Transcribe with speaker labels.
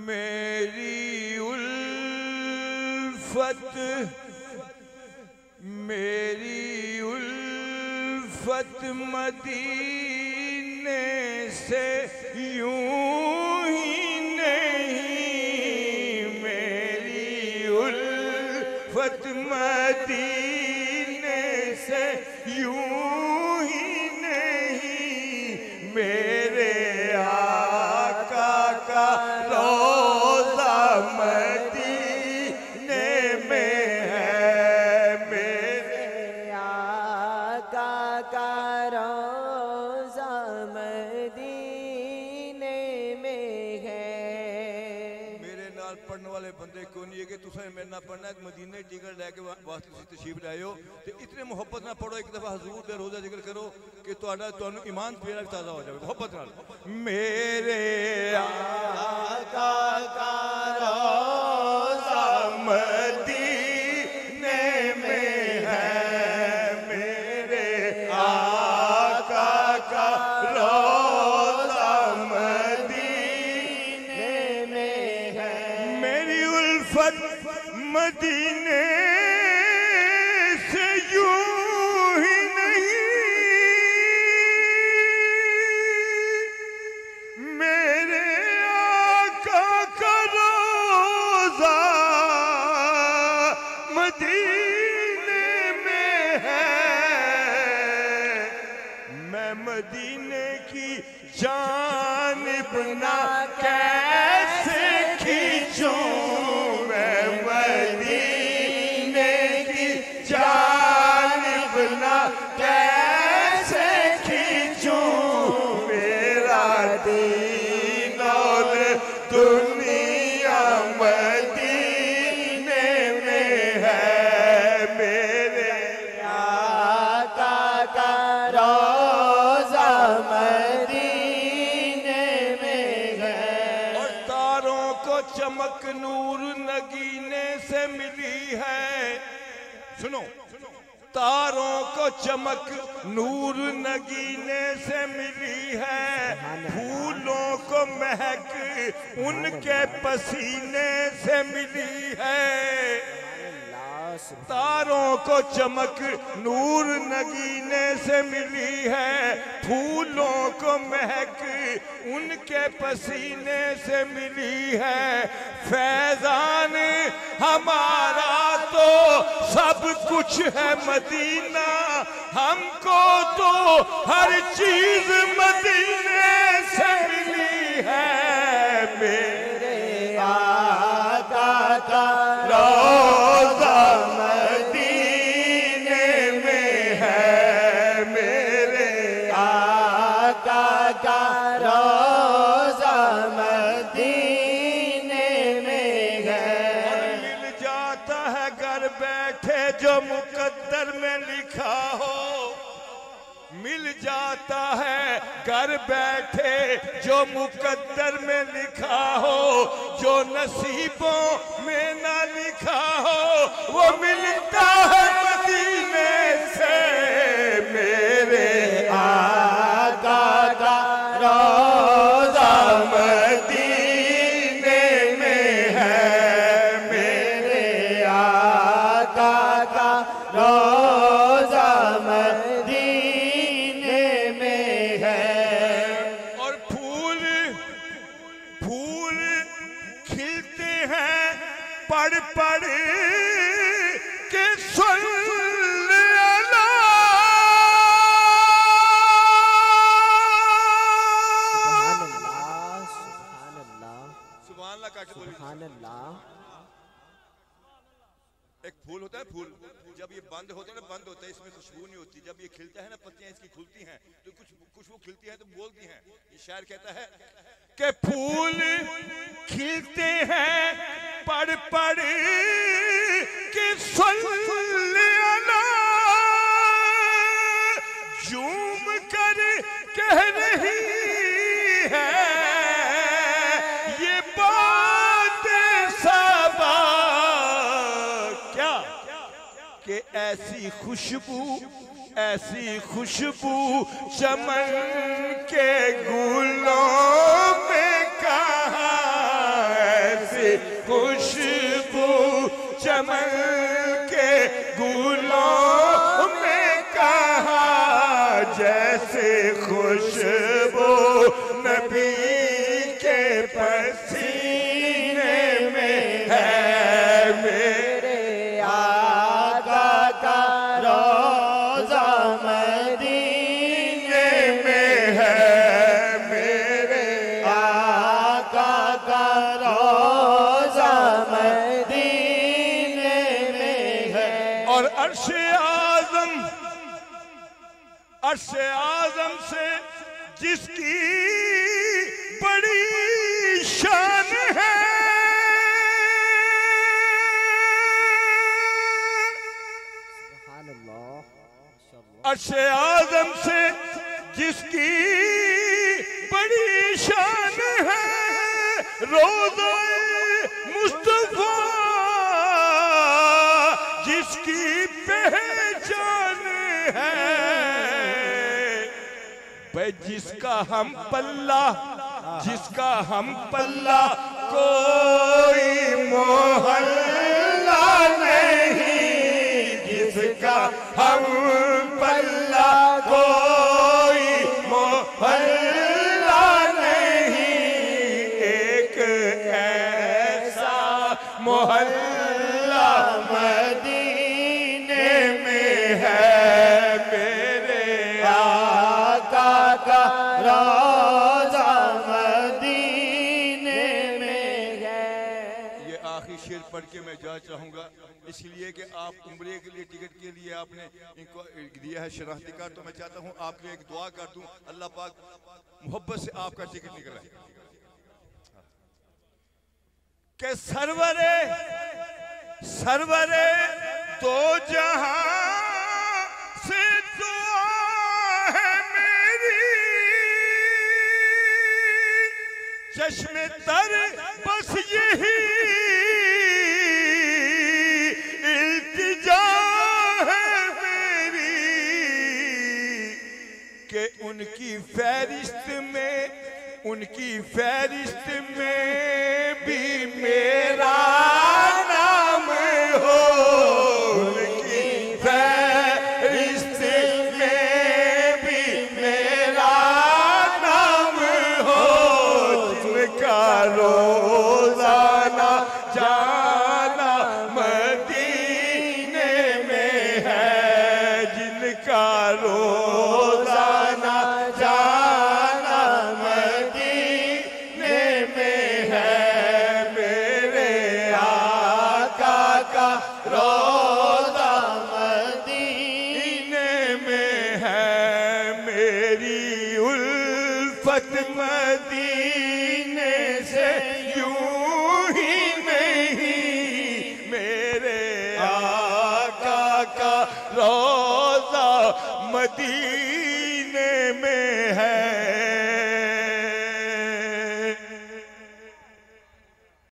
Speaker 1: मेरी उल्फत मदीने से यूं ही नहीं, मेरी उल्फत मदीने से यूं ही नहीं, मेरे आका का रोज़ा मदीने में है, मेरे
Speaker 2: आका का रोज़ा मदीने में है।
Speaker 1: मेरे नाल पढ़ने वाले बंदे को नहीं है कि तुसें मेरे नाल पढ़ना है, मदीने टिकट लैके वास्ते तुसीं तशरीफ लाए हो ते इतने मुहब्बत नाल पढ़ो, एक दफा हजूर दे रोज़ा जिक्र करो कि तुहानू ईमान फिर ताज़ा हो जाए मुहब्बत नाल। मेरे आका का रोज़ा मदीने में है, मेरे आका का रोज़ा मदीने में है, मेरी उल्फत मदीने से यूं ही नहीं, मेरे आका का रोज़ा मदीने में है। मैं मदीने की जानिब ना कैसे खींचूं, मैं मदीने की जानिब ना कैसे खींचूं, मेरा दीन और दुनिया मदीने में है, मेरे
Speaker 2: आका का रोज़ा मदीने में है।
Speaker 1: और तारों को चमक नूर नगीने से मिली है, सुनो, तारों को चमक नूर नगीने से मिली है, फूलों को महक उनके पसीने से मिली है। तारों को चमक नूर नगीने से मिली है, फूलों को महक उनके पसीने से मिली है। फैजान हमारा तो सब कुछ है मदीना, हमको तो हर चीज मदीने से मिली है, मेरे आका का रोज़ा मदीने में है, मेरे आका
Speaker 2: का रोज़ा मदीने में है।
Speaker 1: और मिल जाता है घर बैठे जो मुकद्दर में लिखा हो, मिल जाता है घर बैठे जो मुकद्दर में लिखा हो, जो नसीबों में ना लिखा हो वो मिलता है मदीने से, मेरे आका का रोज़ा मदीने में है, मेरे आका का रोज़ा मदीने में है। और फूल फूल खिलते हैं पढ़ पढ़ के सल्ले अला,
Speaker 2: सुभान अल्लाह, सुभान अल्लाह,
Speaker 1: सुभान अल्लाह काट बोलिए।
Speaker 2: सुभान अल्लाह।
Speaker 1: एक फूल होता है, फूल जब ये बंद होता है ना, बंद होता है, इसमें खुशबू नहीं होती, जब ये खिलता है ना, पत्तियां इसकी खुलती हैं तो कुछ खुशबू खिलती है तो बोलती हैं। ये शायर कहता है कि फूल खिलते हैं पढ़ पढ़ के सल्ले अला, झूम कर कह रही है ये बात सबा, क्या कि ऐसी खुशबू चमन के गुलों में कहाँ, खुशबू चमन के गुलों में कहा, जैसे खुशबू नबी के पसीने में है। मेरे
Speaker 2: आका का रोज़ा मदीने
Speaker 1: में है, मेरे
Speaker 2: आका का रोज़ा मदीने में है।
Speaker 1: और अर्श-ए आज़म से जिसकी बड़ी शान है, अर्श-ए आज़म से जिसकी बड़ी शान है, रोज़ा-ए मुस्तफ़ा जिसकी पहचान है, भाई जिसका हम पल्ला कोई मोहल्ला नहीं, जिसका हम पल्ला कोई मोहल्ला नहीं, एक ऐसा मोहल्ला मदीने में है। मेरे
Speaker 2: आका का रोज़ा मदीने में है।
Speaker 1: ये आखिरी शेर पढ़ के मैं जा चाहूंगा, इसलिए कि आप उम्रे के लिए टिकट के लिए आपने इनको दिया है शनाख्ती कार्ड, तो मैं चाहता हूं आपके लिए एक दुआ कर दूं, अल्लाह पाक मोहब्बत से आपका टिकट निकला कि सरवरे दो जहां से दुआ है मेरी, चश्मे तर बस यही इल्तिजा है मेरी कि उनकी फहरिस्त में भी मेरा नाम हो, उनकी फहरिस्त में भी मेरा नाम हो, जिनका रोज़ाना जाना मदीने में है, जिनका रोज़ाना जाना मदीने में है। मेरे आका का रोज़ा मदीने में है, मेरी उल्फत मदीने से यूं ही नहीं, मेरे आका का रोज़ा मदीने